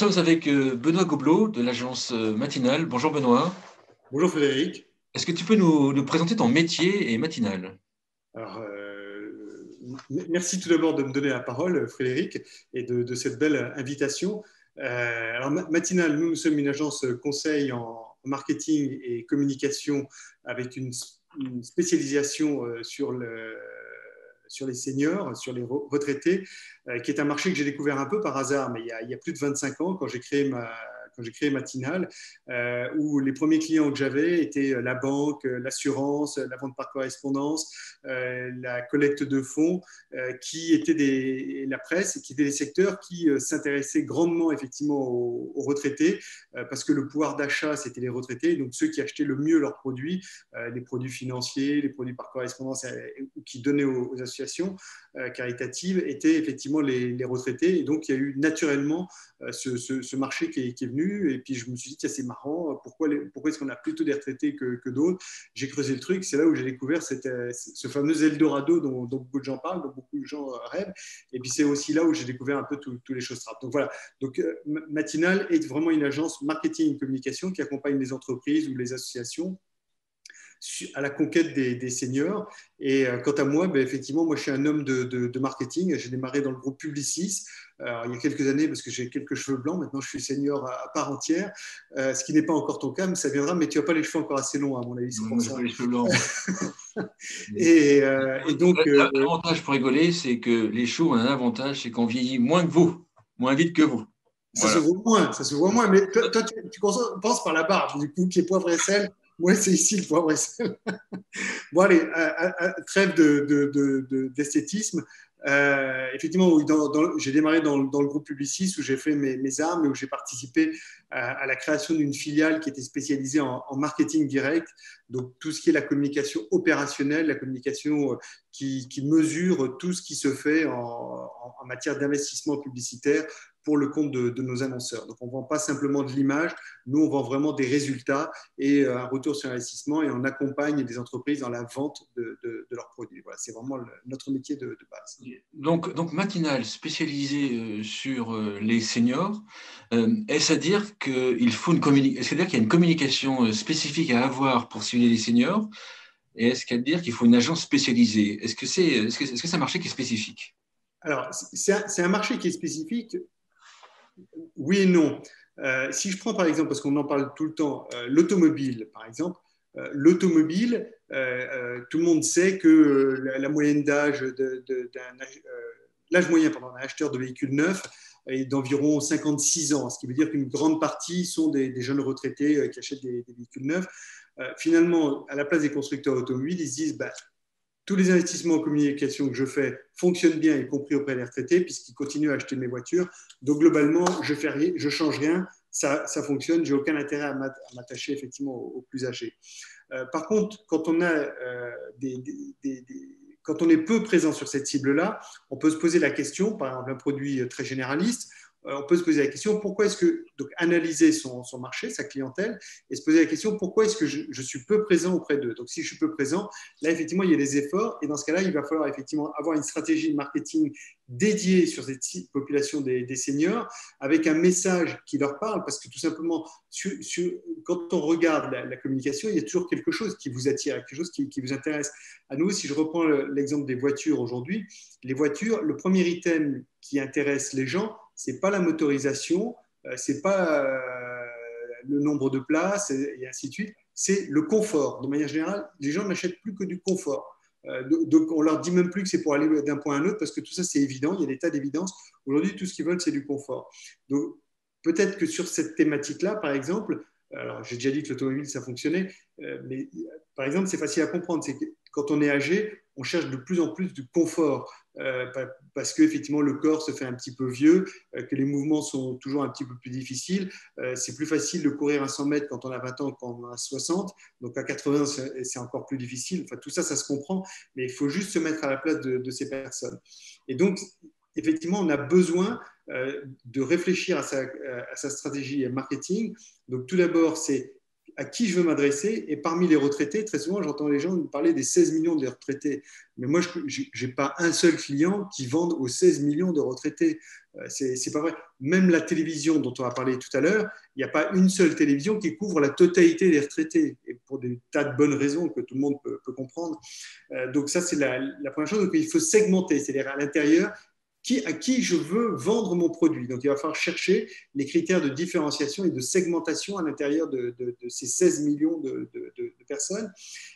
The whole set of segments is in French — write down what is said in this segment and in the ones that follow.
sommes avec Benoît Gobelot de l'agence Matinale. Bonjour Benoît. Bonjour Frédéric. Est-ce que tu peux nous présenter ton métier et Matinale? Alors, merci tout d'abord de me donner la parole, Frédéric, et de cette belle invitation. Alors, Matinale, nous sommes une agence conseil en marketing et communication avec une spécialisation sur les seniors, sur les retraités, qui est un marché que j'ai découvert un peu par hasard, mais il y a plus de 25 ans, quand j'ai créé Matinale, où les premiers clients que j'avais étaient la banque, l'assurance, la vente par correspondance, la collecte de fonds, qui étaient la presse, qui étaient des secteurs qui s'intéressaient grandement effectivement aux retraités, parce que le pouvoir d'achat, c'était les retraités, donc ceux qui achetaient le mieux leurs produits, les produits financiers, les produits par correspondance, qui donnaient aux associations caritatives, étaient effectivement les retraités. Et donc, il y a eu naturellement ce marché qui est venu. Et puis, je me suis dit, tiens, c'est marrant, pourquoi est-ce qu'on a plutôt des retraités que d'autres? J'ai creusé le truc. C'est là où j'ai découvert ce fameux Eldorado dont beaucoup de gens parlent, dont beaucoup de gens rêvent. Et puis, c'est aussi là où j'ai découvert un peu tous les choses trap. Donc, voilà. Donc, Matinale est vraiment une agence marketing et communication qui accompagne les entreprises ou les associations à la conquête des seniors. Et quant à moi, ben, effectivement, moi, je suis un homme de marketing. J'ai démarré dans le groupe Publicis il y a quelques années parce que j'ai quelques cheveux blancs. Maintenant, je suis senior à part entière, ce qui n'est pas encore ton cas, mais ça viendra. Mais tu n'as pas les cheveux encore assez longs, à mon avis, c'est pour Moi, j'ai ça. pas les cheveux blancs. Et donc, L'avantage pour rigoler, c'est que les chauds ont un avantage, c'est qu'on vieillit moins que vous, moins vite que vous. ça se Voilà. voit moins, ça se voit moins. Mais toi, tu penses par la barbe, du coup, qui est poivre et sel. Moi, c'est ici le poivre et sel. Bon, allez, trêve d'esthétisme. Effectivement, j'ai démarré dans le groupe Publicis où j'ai fait mes armes et où j'ai participé à la création d'une filiale qui était spécialisée en marketing direct. Donc, tout ce qui est la communication opérationnelle, la communication qui mesure tout ce qui se fait en matière d'investissement publicitaire pour le compte de nos annonceurs. Donc, on ne vend pas simplement de l'image, nous, on vend vraiment des résultats et un retour sur investissement, et on accompagne les entreprises dans la vente de leurs produits. Voilà, c'est vraiment notre métier de base. Donc Matinale spécialisée sur les seniors, est-ce à dire qu'il faut est-ce à dire qu'il y a une communication spécifique à avoir pour cibler les seniors? Et est-ce qu'à dire qu'il faut une agence spécialisée? Est-ce que c'est un marché qui est spécifique? Alors, c'est un marché qui est spécifique, oui et non. Si je prends par exemple, parce qu'on en parle tout le temps, l'automobile, par exemple, l'automobile, tout le monde sait que la moyenne d'âge l'âge moyen d'un acheteur de véhicules neufs est d'environ 56 ans, ce qui veut dire qu'une grande partie sont des jeunes retraités qui achètent des véhicules neufs. Finalement, à la place des constructeurs automobiles, ils se disent bah, tous les investissements en communication que je fais fonctionnent bien, y compris auprès des retraités, puisqu'ils continuent à acheter mes voitures. Donc, globalement, je ne change rien, ça fonctionne, j'ai aucun intérêt à m'attacher effectivement aux plus âgés. Par contre, quand on est peu présent sur cette cible-là, on peut se poser la question, par exemple un produit très généraliste, on peut se poser la question pourquoi est-ce que, donc analyser son marché, sa clientèle, et se poser la question pourquoi est-ce que je suis peu présent auprès d'eux. Donc si je suis peu présent, là effectivement il y a des efforts, et dans ce cas-là il va falloir effectivement avoir une stratégie de marketing dédiée sur cette population des seniors, avec un message qui leur parle, parce que tout simplement quand on regarde la communication, il y a toujours quelque chose qui vous attire, quelque chose qui vous intéresse. À nous, si je reprends l'exemple des voitures aujourd'hui, les voitures, le premier item qui intéresse les gens, c'est pas la motorisation, c'est pas le nombre de places et ainsi de suite, c'est le confort. De manière générale, les gens n'achètent plus que du confort. Donc on leur dit même plus que c'est pour aller d'un point à un autre, parce que tout ça c'est évident, il y a des tas d'évidences. Aujourd'hui, tout ce qu'ils veulent, c'est du confort. Donc peut-être que sur cette thématique-là, par exemple, alors j'ai déjà dit que l'automobile ça fonctionnait, mais par exemple c'est facile à comprendre, c'est que quand on est âgé, on cherche de plus en plus du confort, parce qu'effectivement le corps se fait un petit peu vieux, que les mouvements sont toujours un petit peu plus difficiles. C'est plus facile de courir à 100 mètres quand on a 20 ans qu'en a 60, donc à 80 c'est encore plus difficile. Enfin, tout ça, ça se comprend, mais il faut juste se mettre à la place de ces personnes. Et donc, effectivement, on a besoin de réfléchir à sa stratégie marketing. Donc, tout d'abord, c'est à qui je veux m'adresser. Et parmi les retraités, très souvent, j'entends les gens parler des 16 millions de retraités. Mais moi, je n'ai pas un seul client qui vende aux 16 millions de retraités. C'est pas vrai. Même la télévision dont on a parlé tout à l'heure, il n'y a pas une seule télévision qui couvre la totalité des retraités, et pour des tas de bonnes raisons que tout le monde peut comprendre. Donc ça, c'est la première chose. Donc il faut segmenter, c'est-à-dire à l'intérieur, à qui je veux vendre mon produit. Donc, il va falloir chercher les critères de différenciation et de segmentation à l'intérieur de ces 16 millions de personnes.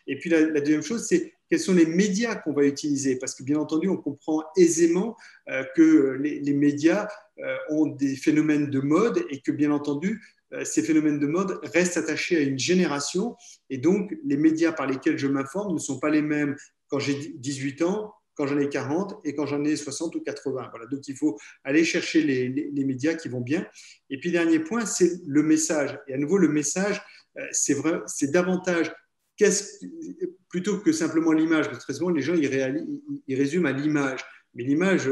Et puis, la deuxième chose, c'est quels sont les médias qu'on va utiliser. Parce que, bien entendu, on comprend aisément que les médias ont des phénomènes de mode et que, bien entendu, ces phénomènes de mode restent attachés à une génération. Et donc, les médias par lesquels je m'informe ne sont pas les mêmes quand j'ai 18 ans, quand j'en ai 40 et quand j'en ai 60 ou 80. Voilà. Donc, il faut aller chercher les médias qui vont bien. Et puis, dernier point, c'est le message. Et à nouveau, le message, c'est davantage plutôt que simplement l'image. Parce que très souvent, les gens, ils résument à l'image. Mais l'image,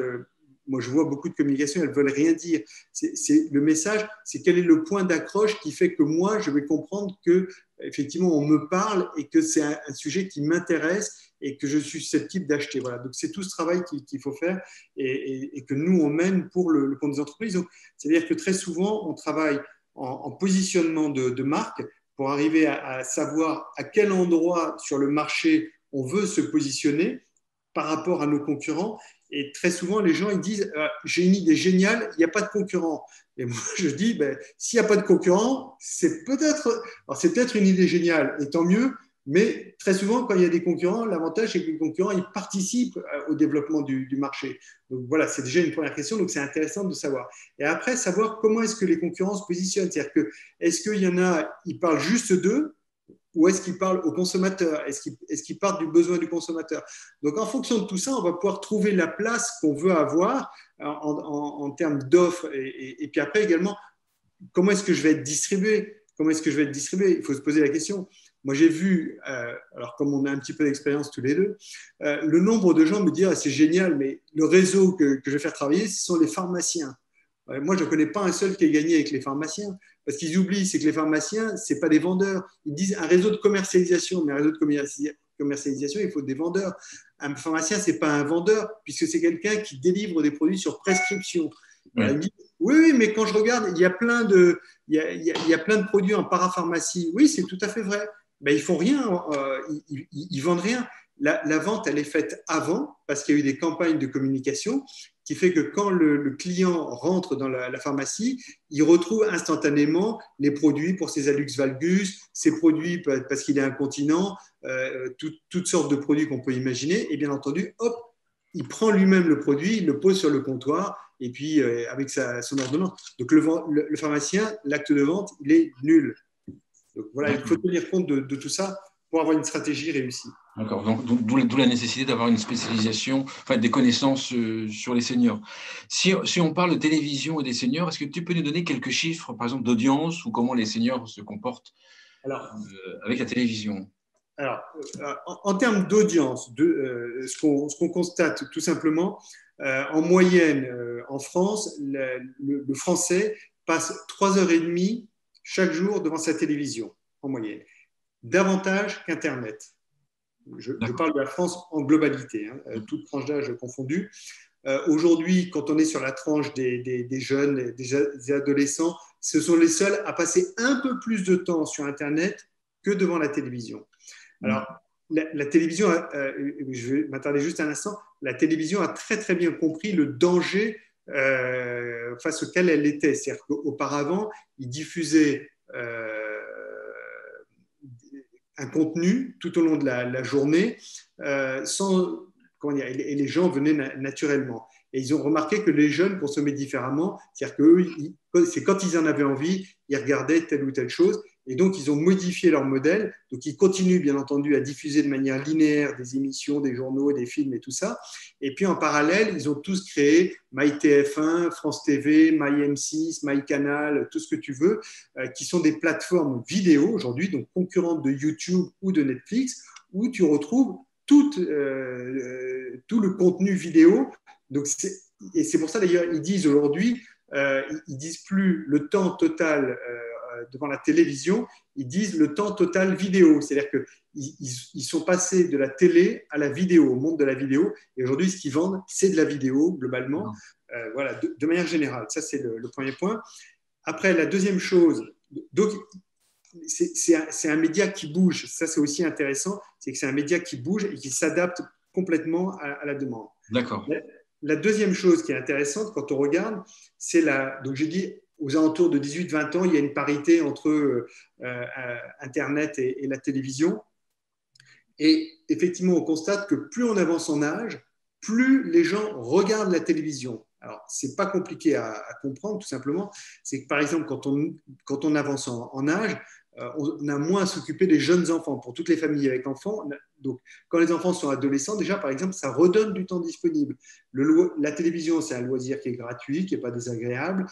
moi, je vois beaucoup de communications, elles ne veulent rien dire. Le message, c'est quel est le point d'accroche qui fait que moi, je vais comprendre que effectivement, on me parle et que c'est un sujet qui m'intéresse et que je suis susceptible d'acheter. Voilà. Donc, c'est tout ce travail qu'il faut faire et que nous, on mène pour le compte des entreprises. C'est-à-dire que très souvent, on travaille en positionnement de marque pour arriver à savoir à quel endroit sur le marché on veut se positionner par rapport à nos concurrents. Et très souvent, les gens ils disent j'ai une idée géniale, il n'y a pas de concurrent. Et moi, je dis s'il n'y a pas de concurrent, c'est peut-être une idée géniale, et tant mieux. Mais très souvent, quand il y a des concurrents, l'avantage, c'est que les concurrents ils participent au développement du marché. Donc voilà, c'est déjà une première question. Donc c'est intéressant de savoir. Et après, savoir comment est-ce que les concurrents se positionnent. C'est-à-dire que est-ce qu'il y en a, ils parlent juste d'eux, ou est-ce qu'ils parlent au consommateur? Est-ce qu'ils partent du besoin du consommateur? Donc, en fonction de tout ça, on va pouvoir trouver la place qu'on veut avoir en termes d'offres. Et puis après également, comment est-ce que je vais être distribué? Comment est-ce que je vais être distribué? Il faut se poser la question. Moi, j'ai vu, alors comme on a un petit peu d'expérience tous les deux, le nombre de gens me dire c'est génial, mais le réseau que je vais faire travailler, ce sont les pharmaciens. Moi, je ne connais pas un seul qui ait gagné avec les pharmaciens. Parce qu'ils oublient, c'est que les pharmaciens, ce n'est pas des vendeurs. Ils disent un réseau de commercialisation, mais un réseau de commercialisation, il faut des vendeurs. Un pharmacien, ce n'est pas un vendeur, puisque c'est quelqu'un qui délivre des produits sur prescription. Ouais. Il me dit, oui, mais quand je regarde, il y a plein de produits en parapharmacie. Oui, c'est tout à fait vrai. Mais ils ne font rien, ils ne vendent rien. La vente, elle est faite avant, parce qu'il y a eu des campagnes de communication qui fait que quand le client rentre dans la pharmacie, il retrouve instantanément les produits pour ses hallux valgus, ses produits parce qu'il est incontinent, toutes sortes de produits qu'on peut imaginer. Et bien entendu, hop, il prend lui-même le produit, il le pose sur le comptoir, et puis avec son ordonnance. Donc le pharmacien, l'acte de vente, il est nul. Donc voilà, il faut tenir compte de tout ça pour avoir une stratégie réussie. D'accord, donc d'où la nécessité d'avoir une spécialisation, enfin des connaissances sur les seniors. Si on parle de télévision et des seniors, est-ce que tu peux nous donner quelques chiffres, par exemple, d'audience ou comment les seniors se comportent avec la télévision? Alors, en termes d'audience, ce qu'on constate tout simplement, en moyenne en France, le Français passe 3h30 chaque jour devant sa télévision, en moyenne, davantage qu'Internet. Je parle de la France en globalité, toutes tranches d'âge confondues. Aujourd'hui, quand on est sur la tranche des jeunes, des adolescents, ce sont les seuls à passer un peu plus de temps sur Internet que devant la télévision. Alors, la télévision, je vais m'attarder juste un instant, la télévision a très très bien compris le danger face auquel elle était. C'est-à-dire qu'auparavant, ils diffusaient un contenu tout au long de la journée sans, comment dire, et les gens venaient naturellement. Et ils ont remarqué que les jeunes consommaient différemment, c'est-à-dire qu'eux, c'est quand ils en avaient envie, ils regardaient telle ou telle chose. Et donc, ils ont modifié leur modèle. Donc, ils continuent, bien entendu, à diffuser de manière linéaire des émissions, des journaux, des films et tout ça. Et puis, en parallèle, ils ont tous créé MyTF1, France TV, MyM6, MyCanal, tout ce que tu veux, qui sont des plateformes vidéo aujourd'hui, donc concurrentes de YouTube ou de Netflix, où tu retrouves tout le contenu vidéo. Donc, et c'est pour ça, d'ailleurs, ils disent aujourd'hui, ils disent plus le temps total devant la télévision, ils disent le temps total vidéo. C'est-à-dire qu'ils sont passés de la télé à la vidéo, au monde de la vidéo. Et aujourd'hui, ce qu'ils vendent, c'est de la vidéo, globalement. Voilà, de manière générale. Ça, c'est le premier point. Après, la deuxième chose, donc, c'est un média qui bouge. Ça, c'est aussi intéressant. C'est que c'est un média qui bouge et qui s'adapte complètement à la demande. D'accord. La deuxième chose qui est intéressante quand on regarde, c'est donc j'ai dit aux alentours de 18-20 ans, il y a une parité entre Internet et la télévision. Et effectivement, on constate que plus on avance en âge, plus les gens regardent la télévision. Alors, ce n'est pas compliqué à comprendre, tout simplement. C'est que, par exemple, quand on avance en âge, on a moins à s'occuper des jeunes enfants. Pour toutes les familles avec enfants, donc, quand les enfants sont adolescents, déjà, par exemple, ça redonne du temps disponible. La télévision, c'est un loisir qui est gratuit, qui n'est pas désagréable,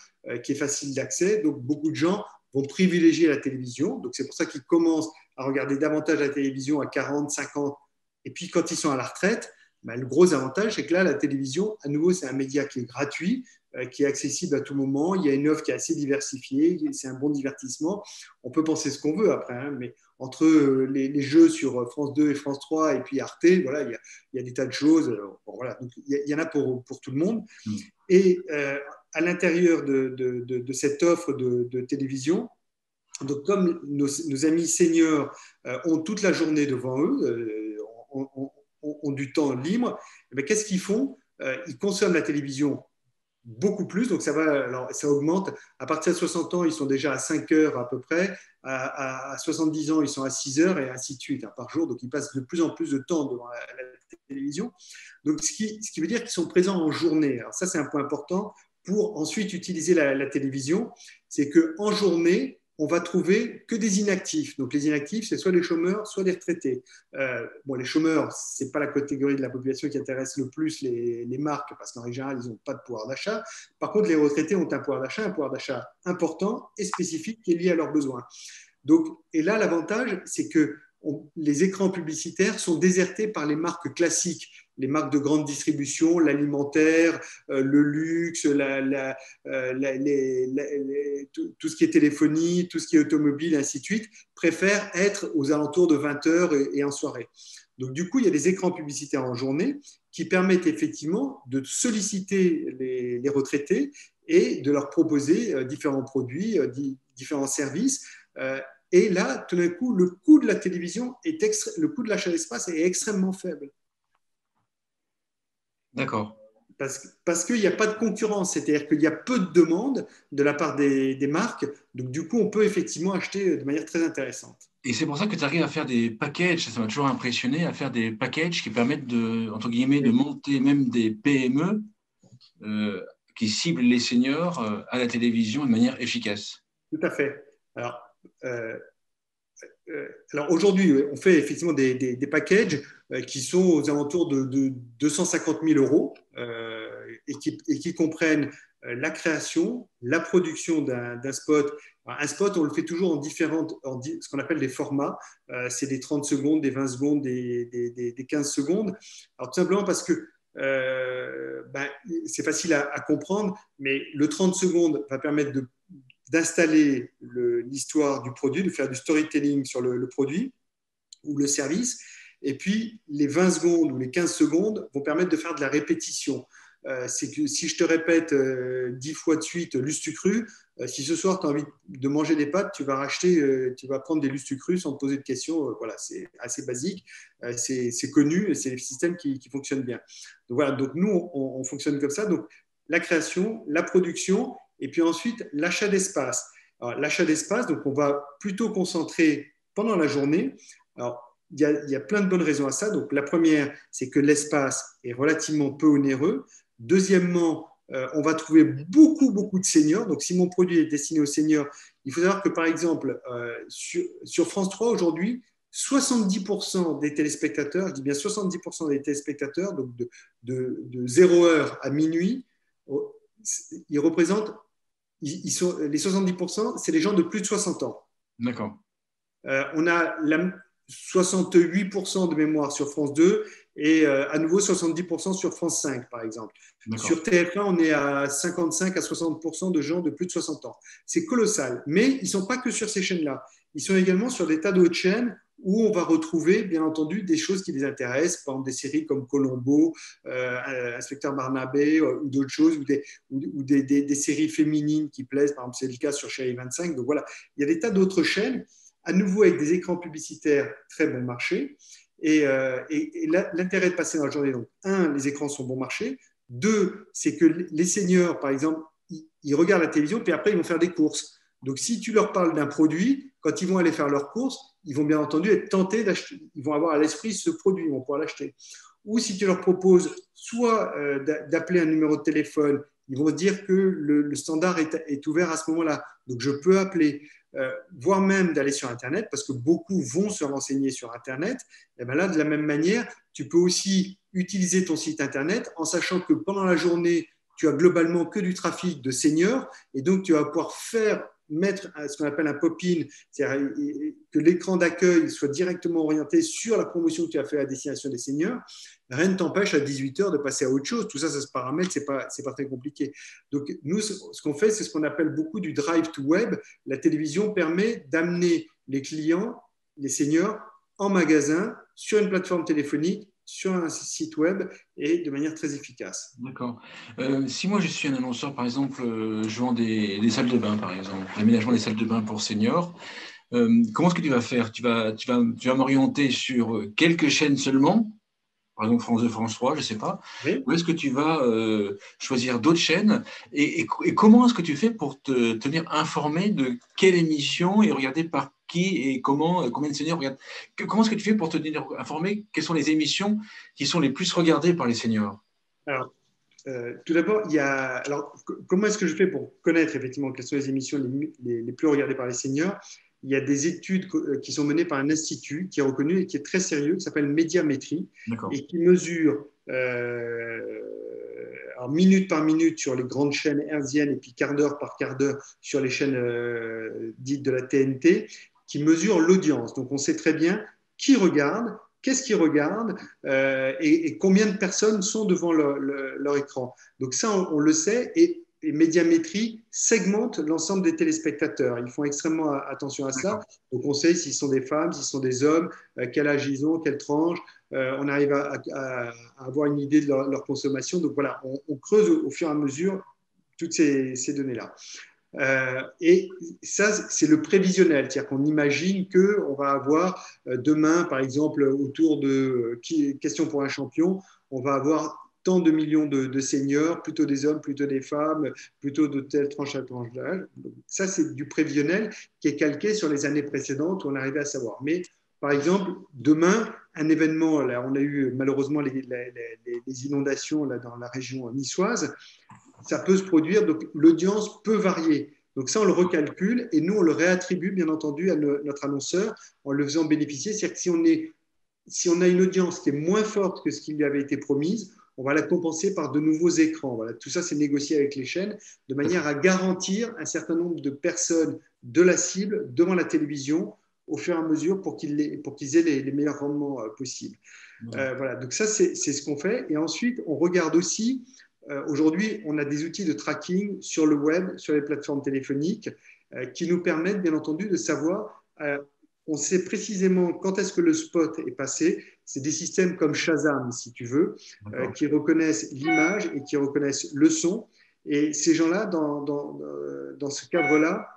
qui est facile d'accès. Donc, beaucoup de gens vont privilégier la télévision. Donc, c'est pour ça qu'ils commencent à regarder davantage la télévision à 40, 50. Et puis, quand ils sont à la retraite, ben, le gros avantage, c'est que là, la télévision, à nouveau, c'est un média qui est gratuit, qui est accessible à tout moment. Il y a une offre qui est assez diversifiée. C'est un bon divertissement. On peut penser ce qu'on veut après, hein, mais entre les jeux sur France 2 et France 3 et puis Arte, voilà, il y a des tas de choses. Bon, voilà. Donc, il y en a pour tout le monde. Et à l'intérieur de cette offre de télévision, donc comme nos amis seniors ont toute la journée devant eux, ont du temps libre, qu'est-ce qu'ils font? Ils consomment la télévision beaucoup plus, donc ça augmente. À partir de 60 ans, ils sont déjà à 5 heures à peu près. À 70 ans, ils sont à 6 heures et ainsi de suite, hein, par jour. Donc, ils passent de plus en plus de temps devant la télévision. Donc, ce qui veut dire qu'ils sont présents en journée. Alors, ça, c'est un point important pour ensuite utiliser la télévision. C'est qu'en journée, on va trouver que des inactifs. Donc, les inactifs, c'est soit les chômeurs, soit les retraités. Bon, les chômeurs, ce n'est pas la catégorie de la population qui intéresse le plus les marques, parce qu'en général, ils n'ont pas de pouvoir d'achat. Par contre, les retraités ont un pouvoir d'achat important et spécifique qui est lié à leurs besoins. Donc, et là, l'avantage, c'est que les écrans publicitaires sont désertés par les marques classiques, les marques de grande distribution, l'alimentaire, le luxe, tout ce qui est téléphonie, tout ce qui est automobile, ainsi de suite, préfèrent être aux alentours de 20 heures et en soirée. Donc, du coup, il y a des écrans publicitaires en journée qui permettent effectivement de solliciter les retraités et de leur proposer différents produits, différents services. Et là, tout d'un coup, le coût de la télévision, le coût de l'achat d'espace est extrêmement faible. D'accord. Parce qu'il n'y a pas de concurrence, c'est-à-dire qu'il y a peu de demandes de la part des marques. Donc, du coup, on peut effectivement acheter de manière très intéressante. Et c'est pour ça que tu arrives à faire des packages, ça m'a toujours impressionné, à faire des packages qui permettent entre guillemets, de monter même des PME qui ciblent les seniors à la télévision de manière efficace. Tout à fait. Alors aujourd'hui, on fait effectivement des packages qui sont aux alentours de 250 000 euros et qui comprennent la création, la production d'un spot. Un spot, on le fait toujours ce qu'on appelle des formats. C'est des 30 secondes, des 20 secondes, des 15 secondes. Alors tout simplement parce que c'est facile à comprendre, mais le 30 secondes va permettre d'installer l'histoire du produit, de faire du storytelling sur le produit ou le service. Et puis, les 20 secondes ou les 15 secondes vont permettre de faire de la répétition. C'est que si je te répète 10 fois de suite Lustucru, si ce soir tu as envie de manger des pâtes, tu vas prendre des Lustucru sans te poser de questions. Voilà, c'est assez basique, c'est connu et c'est le système qui fonctionne bien. Donc voilà, donc nous on fonctionne comme ça. Donc la création, la production et puis ensuite l'achat d'espace. L'achat d'espace, donc on va plutôt concentrer pendant la journée. Alors, il y a plein de bonnes raisons à ça. Donc, la première, c'est que l'espace est relativement peu onéreux. Deuxièmement, on va trouver beaucoup, beaucoup de seniors. Donc, si mon produit est destiné aux seniors, il faut savoir que, par exemple, sur France 3, aujourd'hui, 70% des téléspectateurs, je dis bien 70% des téléspectateurs, donc de 0 heure à minuit, ils représentent, les 70%, c'est les gens de plus de 60 ans. D'accord. On a 68% de mémoire sur France 2 et à nouveau 70% sur France 5, par exemple. Sur TF1, on est à 55 à 60% de gens de plus de 60 ans. C'est colossal. Mais ils ne sont pas que sur ces chaînes-là. Ils sont également sur des tas d'autres chaînes où on va retrouver, bien entendu, des choses qui les intéressent, par exemple des séries comme Colombo, Inspecteur Barnabé, ou d'autres choses, ou des séries féminines qui plaisent, par exemple, c'est le cas sur Chérie 25. Donc voilà, il y a des tas d'autres chaînes, à nouveau avec des écrans publicitaires très bon marché. Et l'intérêt de passer dans la journée, donc, un, les écrans sont bon marché. Deux, c'est que les seniors, par exemple, ils regardent la télévision, puis après, ils vont faire des courses. Donc, si tu leur parles d'un produit, quand ils vont aller faire leurs courses, ils vont bien entendu être tentés d'acheter. Ils vont avoir à l'esprit ce produit, ils vont pouvoir l'acheter. Ou si tu leur proposes soit d'appeler un numéro de téléphone, ils vont dire que le standard est ouvert à ce moment-là. Donc, je peux appeler, voire même d'aller sur Internet, parce que beaucoup vont se renseigner sur Internet. Et bien là, de la même manière, tu peux aussi utiliser ton site Internet en sachant que pendant la journée, tu as globalement que du trafic de seniors et donc tu vas pouvoir mettre ce qu'on appelle un pop-in, c'est-à-dire que l'écran d'accueil soit directement orienté sur la promotion que tu as fait à destination des seniors. Rien ne t'empêche à 18h de passer à autre chose. Tout ça, ça se paramètre, c'est pas très compliqué. Donc, nous, ce qu'on fait, c'est ce qu'on appelle beaucoup du drive to web. La télévision permet d'amener les clients, les seniors, en magasin, sur une plateforme téléphonique, sur un site web et de manière très efficace. D'accord. Si moi je suis un annonceur, par exemple, je vends des salles de bain, par exemple, l'aménagement des salles de bain pour seniors, comment est-ce que tu vas faire? Tu vas m'orienter sur quelques chaînes seulement, par exemple France 2, France 3, je ne sais pas, Oui. ou est-ce que tu vas choisir d'autres chaînes et comment est-ce que tu fais pour te tenir informé de quelle émission est regardée par qui et comment, combien de seniors regardent? Comment est-ce que tu fais pour te tenir informé? Quelles sont les émissions qui sont les plus regardées par les seniors? Alors, tout d'abord, comment est-ce que je fais pour connaître effectivement quelles sont les émissions les plus regardées par les seniors? Il y a des études qui sont menées par un institut qui est reconnu et qui est très sérieux, qui s'appelle Médiamétrie, et qui mesure minute par minute sur les grandes chaînes hertziennes et puis quart d'heure par quart d'heure sur les chaînes dites de la TNT, qui mesure l'audience. Donc, on sait très bien qui regarde, qu'est-ce qu'ils regardent et combien de personnes sont devant leur écran. Donc ça, on le sait et Médiamétrie segmente l'ensemble des téléspectateurs. Ils font extrêmement attention à ça. Donc on sait s'ils sont des femmes, s'ils sont des hommes, quel âge ils ont, quelle tranche. On arrive à avoir une idée de leur consommation. Donc voilà, on creuse au fur et à mesure toutes ces données-là. Et ça, c'est le prévisionnel, c'est-à-dire qu'on imagine qu'on va avoir demain, par exemple, autour de Question pour un champion, on va avoir tant de millions de seniors, plutôt des hommes, plutôt des femmes, plutôt de telle tranche à tranche d'âge. Ça, c'est du prévisionnel qui est calqué sur les années précédentes où on arrivait à savoir. Mais par exemple, demain, un événement, là, on a eu malheureusement les inondations là, dans la région niçoise, ça peut se produire, donc l'audience peut varier. Donc ça, on le recalcule et nous, on le réattribue, bien entendu, à notre annonceur en le faisant bénéficier. C'est-à-dire que si on a une audience qui est moins forte que ce qui lui avait été promise, on va la compenser par de nouveaux écrans. Voilà. Tout ça, c'est négocié avec les chaînes de manière à garantir un certain nombre de personnes de la cible devant la télévision au fur et à mesure pour qu'ils aient les meilleurs rendements possibles. Voilà. Donc ça, c'est ce qu'on fait. Et ensuite, on regarde aussi. Aujourd'hui, on a des outils de tracking sur le web, sur les plateformes téléphoniques, qui nous permettent, bien entendu, de savoir, on sait précisément quand est-ce que le spot est passé. C'est des systèmes comme Shazam, si tu veux, qui reconnaissent l'image et qui reconnaissent le son. Et ces gens-là, dans ce cadre-là,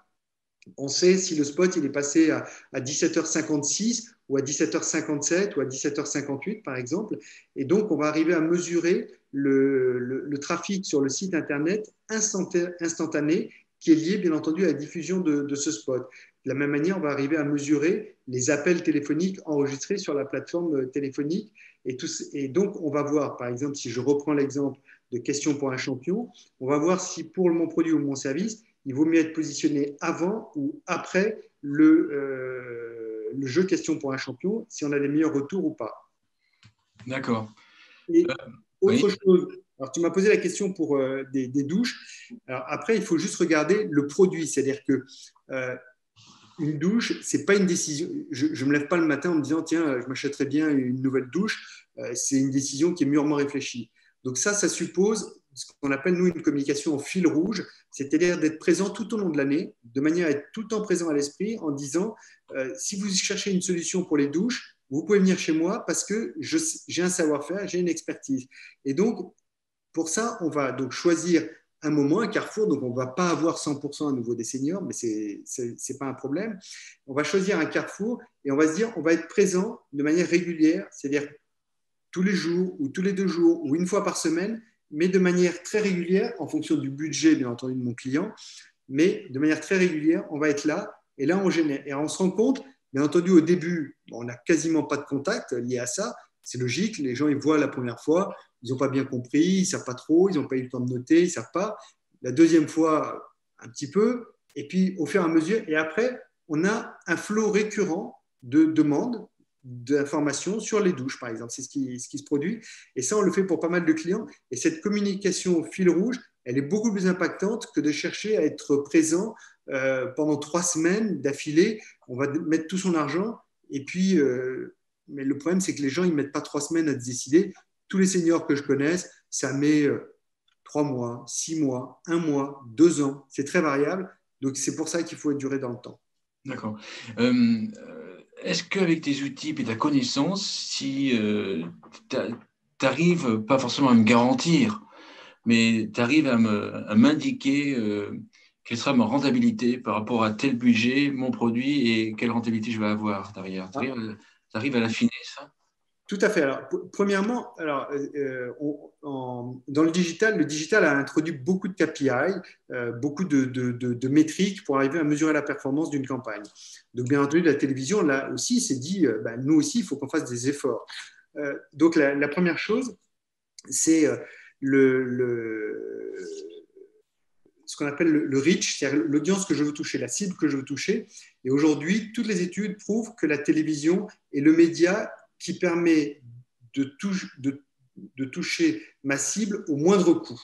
on sait si le spot il est passé à 17h56 ou à 17h57 ou à 17h58, par exemple. Et donc, on va arriver à mesurer le trafic sur le site Internet instantané qui est lié, bien entendu, à la diffusion de ce spot. De la même manière, on va arriver à mesurer les appels téléphoniques enregistrés sur la plateforme téléphonique. Et donc, on va voir, par exemple, si je reprends l'exemple de Question pour un champion, on va voir si pour mon produit ou mon service, il vaut mieux être positionné avant ou après le jeu Question pour un champion, si on a des meilleurs retours ou pas. D'accord. Et autre chose, alors tu m'as posé la question pour des douches. Alors après, il faut juste regarder le produit, c'est-à-dire que une douche, c'est pas une décision. Je ne me lève pas le matin en me disant, tiens, je m'achèterais bien une nouvelle douche. C'est une décision qui est mûrement réfléchie. Donc ça suppose ce qu'on appelle, nous, une communication en fil rouge, c'est-à-dire d'être présent tout au long de l'année, de manière à être tout le temps présent à l'esprit, en disant, si vous cherchez une solution pour les douches, vous pouvez venir chez moi parce que j'ai un savoir-faire, j'ai une expertise. Et donc, pour ça, on va donc choisir un moment, un carrefour, donc on ne va pas avoir 100% à nouveau des seniors, mais ce n'est pas un problème. On va choisir un carrefour et on va se dire, on va être présent de manière régulière, c'est-à-dire tous les jours ou tous les 2 jours ou une fois par semaine, mais de manière très régulière, en fonction du budget, bien entendu, de mon client, mais de manière très régulière, on va être là et là, on génère. Et on se rend compte, bien entendu, au début, on n'a quasiment pas de contact lié à ça. C'est logique, les gens, ils voient la première fois, ils n'ont pas bien compris, ils ne savent pas trop, ils n'ont pas eu le temps de noter, ils ne savent pas. La deuxième fois, un petit peu. Et puis, au fur et à mesure, et après, on a un flot récurrent de demandes, d'informations sur les douches, par exemple. C'est ce qui se produit. Et ça, on le fait pour pas mal de clients. Et cette communication au fil rouge, elle est beaucoup plus impactante que de chercher à être présent pendant 3 semaines d'affilée. On va mettre tout son argent. Et puis, mais le problème, c'est que les gens, ils ne mettent pas 3 semaines à se décider. Tous les seniors que je connaisse, ça met 3 mois, 6 mois, 1 mois, 2 ans. C'est très variable. Donc, c'est pour ça qu'il faut durer dans le temps. D'accord. Est-ce qu'avec tes outils et ta connaissance, si tu arrives pas forcément à me garantir, mais tu arrives à m'indiquer quelle sera ma rentabilité par rapport à tel budget, mon produit et quelle rentabilité je vais avoir derrière? Tu arrives à l'affiner, ça? Tout à fait. Alors, premièrement, dans le digital a introduit beaucoup de KPI, beaucoup de métriques pour arriver à mesurer la performance d'une campagne. Donc, bien entendu, la télévision, là aussi, s'est dit, nous aussi, il faut qu'on fasse des efforts. Donc, la première chose, c'est ce qu'on appelle le reach, c'est-à-dire l'audience que je veux toucher, la cible que je veux toucher. Et aujourd'hui, toutes les études prouvent que la télévision est le média qui permet de toucher ma cible au moindre coût.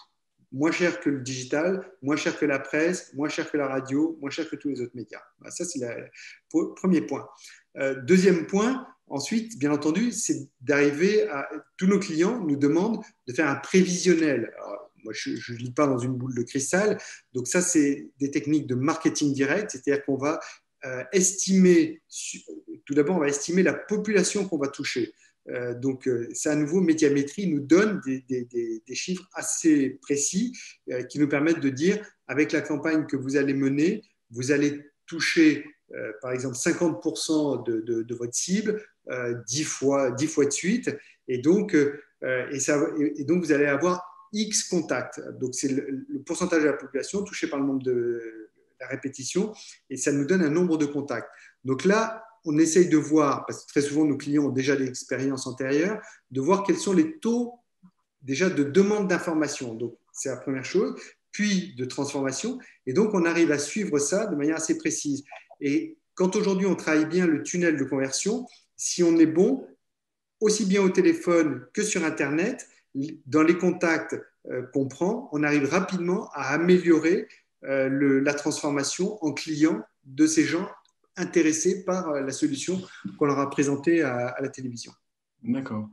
Moins cher que le digital, moins cher que la presse, moins cher que la radio, moins cher que tous les autres médias. Ça, c'est le premier point. Deuxième point, ensuite, bien entendu, c'est d'arriver à... Tous nos clients nous demandent de faire un prévisionnel. Alors, moi, je ne lis pas dans une boule de cristal. Donc ça, c'est des techniques de marketing direct, c'est-à-dire qu'on va estimer, tout d'abord, on va estimer la population qu'on va toucher. Donc, c'est à nouveau, Médiamétrie nous donne des chiffres assez précis qui nous permettent de dire, avec la campagne que vous allez mener, vous allez toucher, par exemple, 50% de votre cible 10 fois de suite. Et donc, vous allez avoir X contacts. Donc, c'est le pourcentage de la population touchée par le nombre de la répétition, et ça nous donne un nombre de contacts. Donc là, on essaye de voir, parce que très souvent nos clients ont déjà des expériences antérieures, de voir quels sont les taux déjà de demande d'information. Donc, c'est la première chose, puis de transformation. Et donc, on arrive à suivre ça de manière assez précise. Et quand aujourd'hui, on travaille bien le tunnel de conversion, si on est bon, aussi bien au téléphone que sur Internet, dans les contacts qu'on prend, on arrive rapidement à améliorer la transformation en client de ces gens intéressés par la solution qu'on leur a présentée à la télévision. D'accord.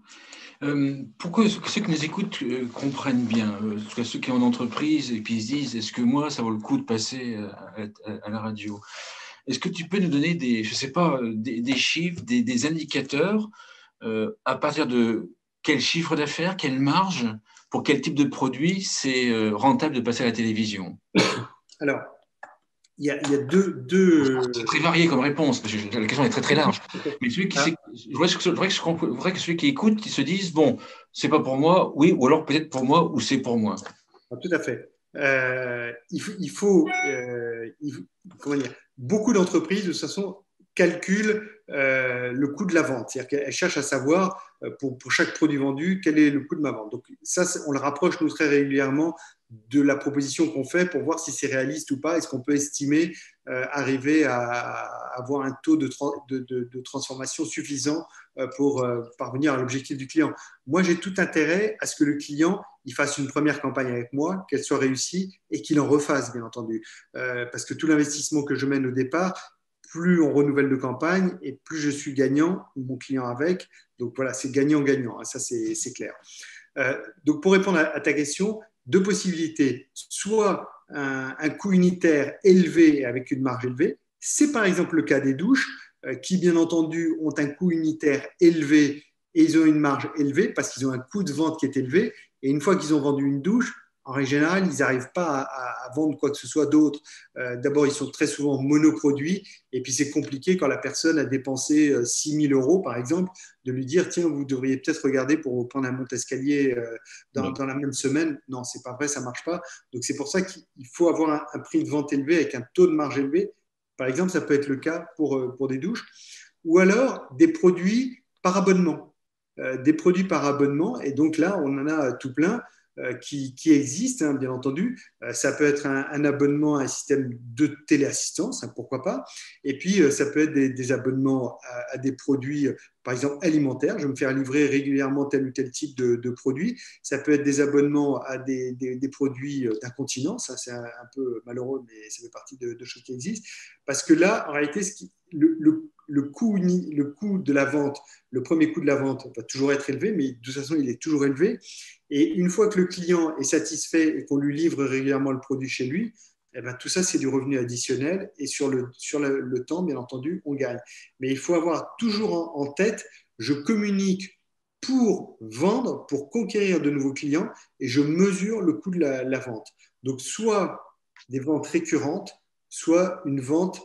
Pourquoi ceux qui nous écoutent comprennent bien, ceux qui ont une entreprise et puis ils se disent, est-ce que moi, ça vaut le coup de passer à la radio? Est-ce que tu peux nous donner des chiffres, des indicateurs à partir de quel chiffre d'affaires, quelle marge, pour quel type de produit c'est rentable de passer à la télévision? Alors, il y a deux... C'est très varié comme réponse, parce que la question est très très large. Mais celui qui, je voudrais que celui qui écoute, qui se dise, bon, c'est pas pour moi, oui, ou alors peut-être pour moi, ou c'est pour moi. Tout à fait. Il faut comment dire, beaucoup d'entreprises, de toute façon, calculent le coût de la vente. C'est-à-dire qu'elles cherchent à savoir, pour chaque produit vendu, quel est le coût de ma vente. Donc ça, on le rapproche, nous, très régulièrement de la proposition qu'on fait pour voir si c'est réaliste ou pas. Est-ce qu'on peut estimer arriver à avoir un taux de transformation suffisant pour parvenir à l'objectif du client. Moi, j'ai tout intérêt à ce que le client il fasse une première campagne avec moi, qu'elle soit réussie et qu'il en refasse, bien entendu. Parce que tout l'investissement que je mène au départ, plus on renouvelle de campagne et plus je suis gagnant, ou mon client avec. Donc voilà, c'est gagnant-gagnant, hein, ça c'est clair. Donc pour répondre à ta question, deux possibilités. Soit un coût unitaire élevé avec une marge élevée. C'est par exemple le cas des douches qui, bien entendu, ont un coût unitaire élevé et ils ont une marge élevée parce qu'ils ont un coût de vente qui est élevé. Et une fois qu'ils ont vendu une douche, en règle générale, ils n'arrivent pas à vendre quoi que ce soit d'autre. D'abord, ils sont très souvent monoproduits. Et puis, c'est compliqué quand la personne a dépensé 6 000 euros, par exemple, de lui dire, tiens, vous devriez peut-être regarder pour prendre un monte-escalier dans la même semaine. Non, c'est pas vrai, ça marche pas. Donc, c'est pour ça qu'il faut avoir un prix de vente élevé avec un taux de marge élevé. Par exemple, ça peut être le cas pour des douches. Ou alors, des produits par abonnement. Des produits par abonnement. Et donc là, on en a tout plein. Qui existe, hein, bien entendu. Ça peut être un abonnement à un système de téléassistance, hein, pourquoi pas. Et puis, ça peut être des abonnements à des produits, par exemple, alimentaires. Je vais me faire livrer régulièrement tel ou tel type de produit. Ça peut être des abonnements à des produits d'incontinence. Ça, c'est un peu malheureux, mais ça fait partie de choses qui existent. Parce que là, en réalité, le coût de la vente, le premier coût de la vente va toujours être élevé, mais de toute façon, il est toujours élevé. Et une fois que le client est satisfait et qu'on lui livre régulièrement le produit chez lui, eh ben, tout ça, c'est du revenu additionnel. Et sur le temps, bien entendu, on gagne. Mais il faut avoir toujours en tête, je communique pour vendre, pour conquérir de nouveaux clients, et je mesure le coût de la vente. Donc, soit des ventes récurrentes, soit une vente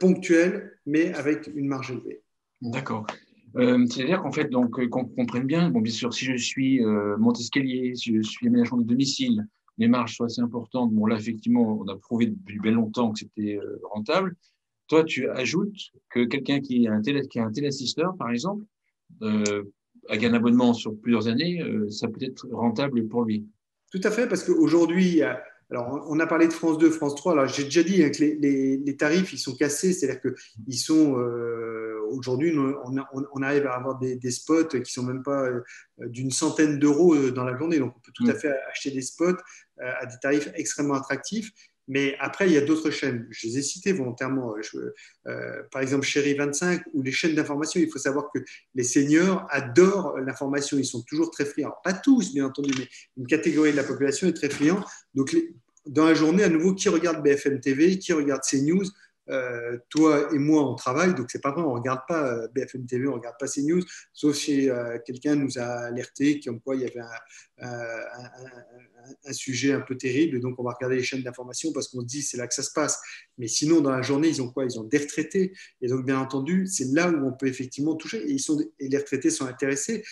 ponctuelle, mais avec une marge élevée. D'accord. C'est-à-dire qu'en fait, donc, qu'on comprenne bien, bon, bien sûr, si je suis monte-escalier, si je suis aménagement de domicile, les marges sont assez importantes. Bon, là, effectivement, on a prouvé depuis bien longtemps que c'était rentable. Toi, tu ajoutes que quelqu'un qui a qui a un téléassisteur, par exemple, euh, avec un abonnement sur plusieurs années, ça peut être rentable pour lui. Tout à fait, parce qu'aujourd'hui, alors on a parlé de France 2, France 3. Alors j'ai déjà dit hein, que les tarifs ils sont cassés, c'est-à-dire que ils sont aujourd'hui on arrive à avoir des spots qui sont même pas d'une centaine d'euros dans la journée. Donc on peut tout à fait acheter des spots à des tarifs extrêmement attractifs. Mais après, il y a d'autres chaînes. Je les ai citées volontairement. Par exemple, Chéri 25 ou les chaînes d'information. Il faut savoir que les seniors adorent l'information. Ils sont toujours très friands. Alors, pas tous, bien entendu, mais une catégorie de la population est très friand. Donc, dans la journée, à nouveau, qui regarde BFM TV, qui regarde CNews, toi et moi, on travaille, donc c'est pas vrai, on regarde pas BFM TV, on regarde pas CNews, sauf si quelqu'un nous a alerté comme quoi il y avait un sujet un peu terrible, et donc on va regarder les chaînes d'information parce qu'on se dit c'est là que ça se passe. Mais sinon, dans la journée, ils ont quoi? Ils ont des retraités, et donc bien entendu, c'est là où on peut effectivement toucher, et les retraités sont intéressés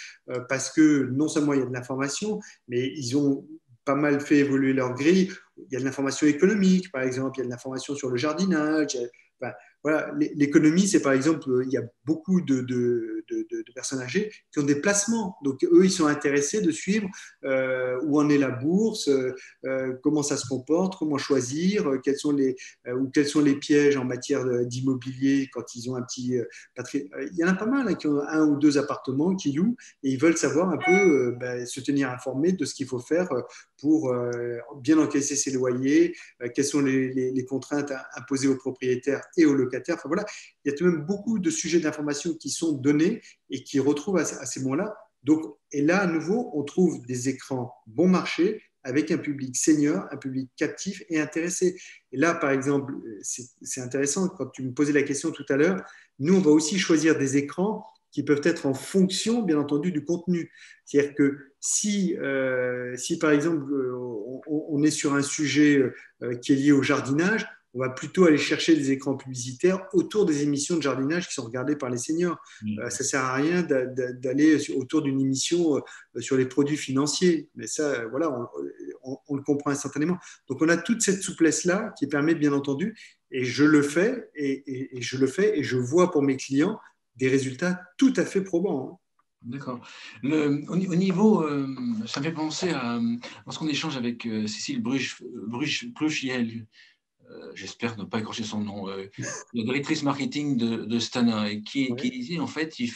parce que non seulement il y a de l'information, mais ils ont pas mal fait évoluer leur grille. Il y a de l'information économique, par exemple, il y a de l'information sur le jardinage. Enfin, voilà, l'économie, c'est par exemple, il y a beaucoup de personnes âgées qui ont des placements. Donc, eux, ils sont intéressés de suivre où en est la bourse, comment ça se comporte, comment choisir, quels sont les pièges en matière d'immobilier quand ils ont un petit patrimoine. Il y en a pas mal hein, qui ont un ou deux appartements, qui louent, et ils veulent savoir un peu, se tenir informés de ce qu'il faut faire pour bien encaisser ses loyers, quelles sont les contraintes imposées aux propriétaires et aux locataires. Enfin, voilà, il y a tout de même beaucoup de sujets d'information qui sont donnés et qui retrouvent à ces moments-là. Donc, et là, à nouveau, on trouve des écrans bon marché avec un public senior, un public captif et intéressé. Et là, par exemple, c'est intéressant, quand tu me posais la question tout à l'heure, nous, on va aussi choisir des écrans qui peuvent être en fonction, bien entendu, du contenu. C'est-à-dire que si par exemple, on est sur un sujet qui est lié au jardinage, on va plutôt aller chercher des écrans publicitaires autour des émissions de jardinage qui sont regardées par les seniors. Ça ne sert à rien d'aller autour d'une émission sur les produits financiers. Mais ça, voilà, on le comprend instantanément. Donc, on a toute cette souplesse-là qui permet, bien entendu, et je le fais, et je le fais, et je vois pour mes clients des résultats tout à fait probants. Hein. D'accord. Au niveau, ça me fait penser à lorsqu'on échange avec Cécile Bruchiel, j'espère ne pas écorcher son nom, la directrice marketing de Stana, et qui disait en fait il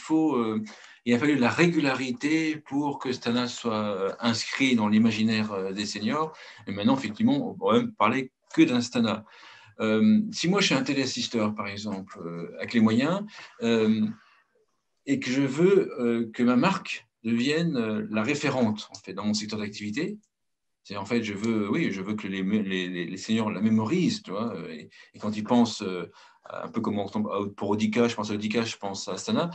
a fallu de la régularité pour que Stana soit inscrit dans l'imaginaire des seniors. Et maintenant, effectivement, on ne pourrait même parler que d'un Stana. Si moi je suis un téléassisteur, par exemple, avec les moyens, et que je veux que ma marque devienne la référente en fait, dans mon secteur d'activité, c'est en fait, je veux que les seniors la mémorisent, tu vois, et quand ils pensent, un peu comme pour Audica, je pense à Audica, je pense à Astana.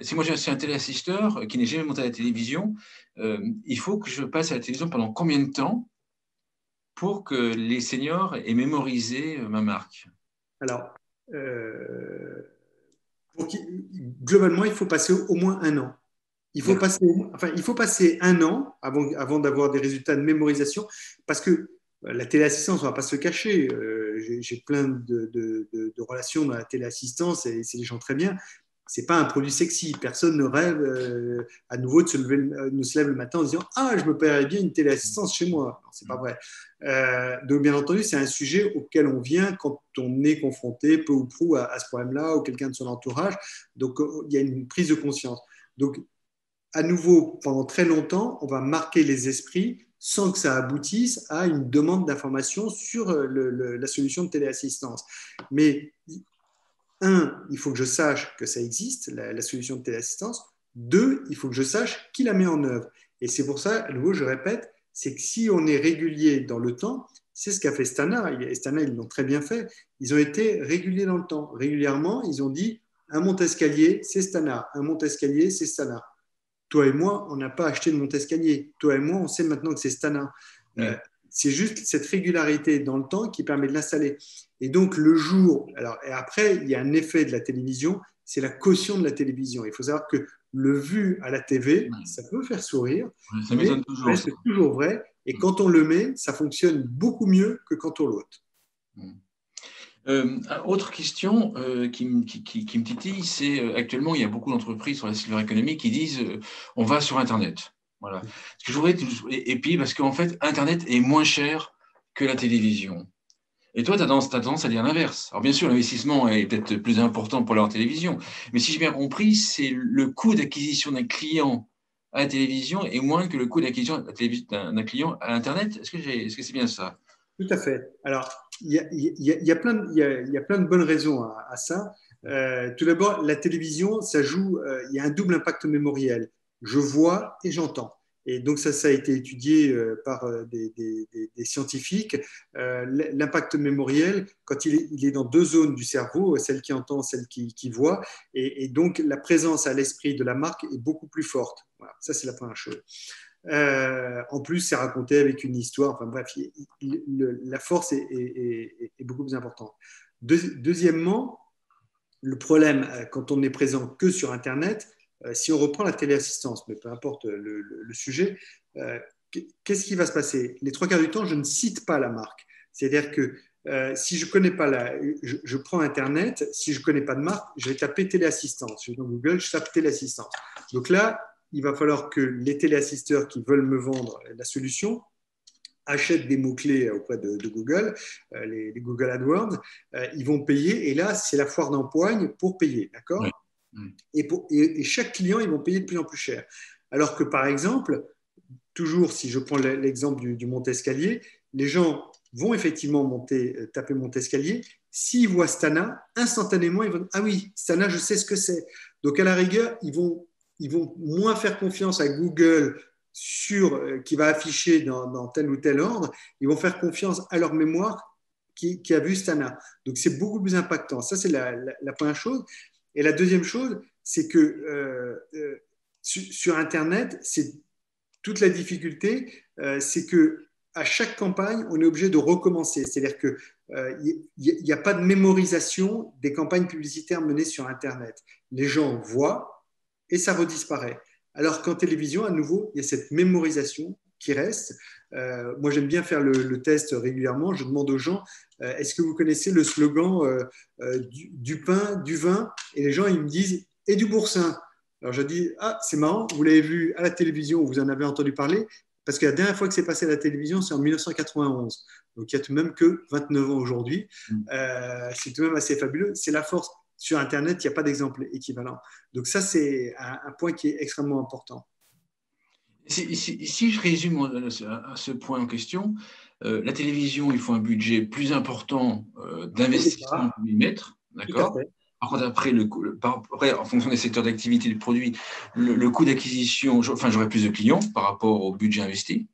Si moi je suis un téléassisteur qui n'est jamais monté à la télévision, il faut que je passe à la télévision pendant combien de temps pour que les seniors aient mémorisé ma marque? Alors, globalement, il faut passer au moins un an. D'accord. Il faut passer un an avant d'avoir des résultats de mémorisation, parce que la téléassistance, on ne va pas se le cacher, j'ai plein de relations dans la téléassistance et c'est des gens très bien. C'est pas un produit sexy. Personne ne rêve à nouveau ne se lève le matin en se disant ah, je me paierais bien une téléassistance chez moi. Non, c'est pas vrai. Donc bien entendu, c'est un sujet auquel on vient quand on est confronté peu ou prou à ce problème-là ou quelqu'un de son entourage. Donc il y a une prise de conscience. Donc à nouveau, pendant très longtemps, on va marquer les esprits sans que ça aboutisse à une demande d'information sur la solution de téléassistance. Mais il faut que je sache que ça existe, la solution de téléassistance. Deux, il faut que je sache qui la met en œuvre. Et c'est pour ça, à nouveau, je répète, c'est que si on est régulier dans le temps, c'est ce qu'a fait Stana. Et Stana, ils l'ont très bien fait. Ils ont été réguliers dans le temps. Régulièrement, ils ont dit un monte-escalier, c'est Stana. Un monte-escalier, c'est Stana. Toi et moi, on n'a pas acheté de monte-escalier. Toi et moi, on sait maintenant que c'est Stana. Euh, Oui. c'est juste cette régularité dans le temps qui permet de l'installer. Et donc, le jour. Alors, et après, il y a un effet de la télévision, c'est la caution de la télévision. Il faut savoir que le vu à la TV, ça peut faire sourire, Ça mais m'étonne ça toujours, ça. reste toujours vrai. Et quand on le met, ça fonctionne beaucoup mieux que quand on l'ôte. Autre question qui me titille, c'est actuellement, il y a beaucoup d'entreprises sur la silver economy qui disent on va sur Internet. Voilà. Ce que je voudrais, et puis parce qu'en fait, Internet est moins cher que la télévision. Et toi, tu as tendance à dire l'inverse. Alors bien sûr, l'investissement est peut-être plus important pour leur télévision, mais si j'ai bien compris, c'est le coût d'acquisition d'un client à la télévision est moins que le coût d'acquisition d'un client à Internet. Est-ce que c'est bien ça? Tout à fait. Alors, il y a plein de bonnes raisons à ça. Tout d'abord, la télévision, ça joue, il y a un double impact mémoriel. Je vois et j'entends. Et donc, ça a été étudié par des scientifiques. L'impact mémoriel, quand il est dans deux zones du cerveau, celle qui entend, celle qui voit, et donc la présence à l'esprit de la marque est beaucoup plus forte. Voilà, ça, c'est la première chose. En plus, c'est raconté avec une histoire. Enfin bref, la force est beaucoup plus importante. Deuxièmement, le problème quand on n'est présent que sur Internet, si on reprend la téléassistance, mais peu importe le sujet, qu'est-ce qui va se passer? Les trois quarts du temps, je ne cite pas la marque. C'est-à-dire que si je connais pas je prends Internet, si je connais pas de marque, je vais taper téléassistance. Je vais dans Google, je tape téléassistance. Donc là, il va falloir que les téléassisteurs qui veulent me vendre la solution achètent des mots-clés auprès de Google, les Google AdWords, ils vont payer et là, c'est la foire d'empoigne pour payer, Oui. d'accord? Et chaque client, ils vont payer de plus en plus cher. Alors que par exemple, toujours si je prends l'exemple du monte-escalier, les gens vont effectivement taper monte-escalier. S'ils voient Stana, instantanément, ils vont dire ah oui, Stana, je sais ce que c'est. Donc à la rigueur, ils vont moins faire confiance à Google qui va afficher dans tel ou tel ordre. Ils vont faire confiance à leur mémoire qui a vu Stana. Donc c'est beaucoup plus impactant. Ça, c'est la première chose. Et la deuxième chose, c'est que sur Internet, c'est toute la difficulté, c'est que à chaque campagne, on est obligé de recommencer. C'est-à-dire qu'il n'y a pas de mémorisation des campagnes publicitaires menées sur Internet. Les gens voient et ça redisparaît. Alors qu'en télévision, à nouveau, il y a cette mémorisation qui reste. Moi, j'aime bien faire le test régulièrement. Je demande aux gens, est-ce que vous connaissez le slogan du pain, du vin? Et les gens, ils me disent, et du boursin. Alors je dis, ah, c'est marrant, vous l'avez vu à la télévision, vous en avez entendu parler, parce que la dernière fois que c'est passé à la télévision, c'est en 1991. Donc il y a tout de même que 29 ans aujourd'hui. C'est tout de même assez fabuleux. C'est la force. Sur Internet, il n'y a pas d'exemple équivalent. Donc ça, c'est un point qui est extrêmement important. Si je résume à ce point en question, la télévision, il faut un budget plus important Au d'investissement départ, pour y mettre, tout à d'accord? fait. Par contre, après, après, en fonction des secteurs d'activité du produit, le coût d'acquisition, enfin, j'aurai plus de clients par rapport au budget investi,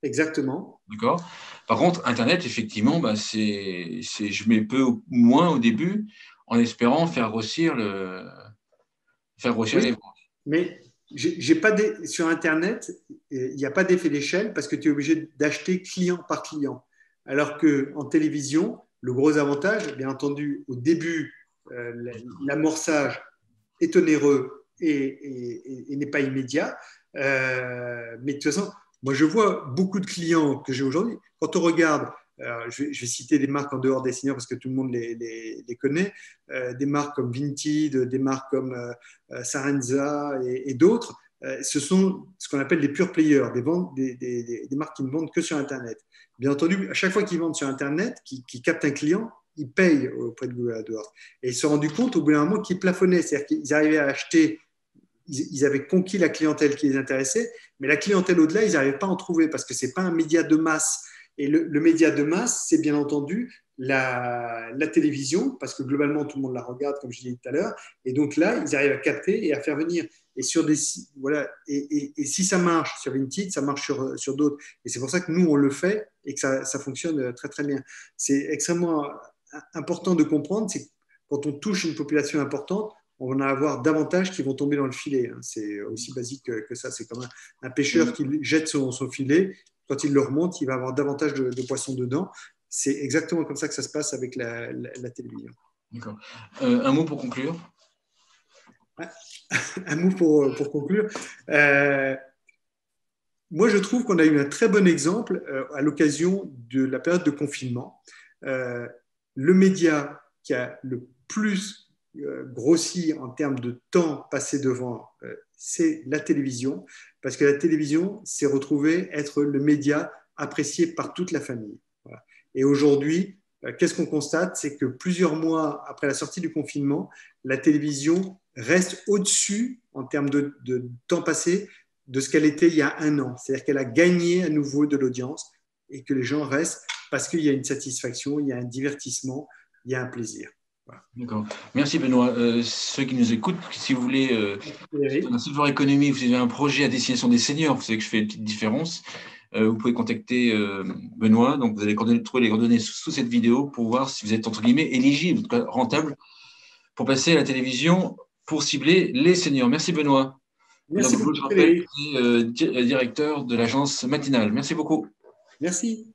Exactement. d'accord? Par contre, Internet, effectivement, bah, je mets peu ou moins au début en espérant faire grossir les Oui, ventes. mais j'ai pas sur Internet, il n'y a pas d'effet d'échelle parce que tu es obligé d'acheter client par client. Alors qu'en télévision, le gros avantage, bien entendu, au début, l'amorçage est onéreux et n'est pas immédiat. Mais de toute façon, moi, je vois beaucoup de clients que j'ai aujourd'hui. Quand on regarde, je vais citer des marques en dehors des seniors parce que tout le monde les connaît, des marques comme Vinted, des marques comme Sarenza et d'autres, ce sont ce qu'on appelle des pure players, des marques qui ne vendent que sur Internet. Bien entendu, à chaque fois qu'ils vendent sur Internet, qui captent un client, ils payent auprès de Google AdWords. Et ils se sont rendus compte au bout d'un moment qu'ils plafonnaient, c'est-à-dire qu'ils arrivaient à acheter, ils avaient conquis la clientèle qui les intéressait, mais la clientèle au-delà, ils n'arrivaient pas à en trouver parce que ce n'est pas un média de masse. Et le média de masse, c'est bien entendu la télévision, parce que globalement, tout le monde la regarde, comme je disais tout à l'heure. Et donc là, ils arrivent à capter et à faire venir. Et, sur des, voilà, et si ça marche sur Vinted, ça marche sur d'autres. Et c'est pour ça que nous, on le fait et que ça fonctionne très, très bien. C'est extrêmement important de comprendre, c'est que quand on touche une population importante, on va avoir davantage qui vont tomber dans le filet. C'est aussi basique que ça. C'est comme un pêcheur qui jette son filet. Quand il le remonte, il va avoir davantage de poissons dedans. C'est exactement comme ça que ça se passe avec la télévision. D'accord. Un mot pour conclure. Un mot pour conclure. Moi, je trouve qu'on a eu un très bon exemple à l'occasion de la période de confinement. Le média qui a le plus grossi en termes de temps passé devant, c'est la télévision, parce que la télévision s'est retrouvée être le média apprécié par toute la famille. Voilà. Et aujourd'hui, qu'est-ce qu'on constate? C'est que plusieurs mois après la sortie du confinement, la télévision reste au-dessus en termes de temps passé de ce qu'elle était il y a un an. C'est-à-dire qu'elle a gagné à nouveau de l'audience et que les gens restent parce qu'il y a une satisfaction, il y a un divertissement, il y a un plaisir. Voilà. D'accord. Merci Benoît. Ceux qui nous écoutent, si vous voulez, Frédéric. dans Silver Economy, vous avez un projet à destination des seniors, vous savez que je fais une petite différence, vous pouvez contacter Benoît. Donc vous allez trouver les coordonnées sous cette vidéo pour voir si vous êtes entre guillemets éligible, en tout cas rentable, pour passer à la télévision pour cibler les seniors. Merci Benoît. Merci Donc, beaucoup, je rappelle, Frédéric. c'est directeur de l'agence matinale. Merci beaucoup. Merci.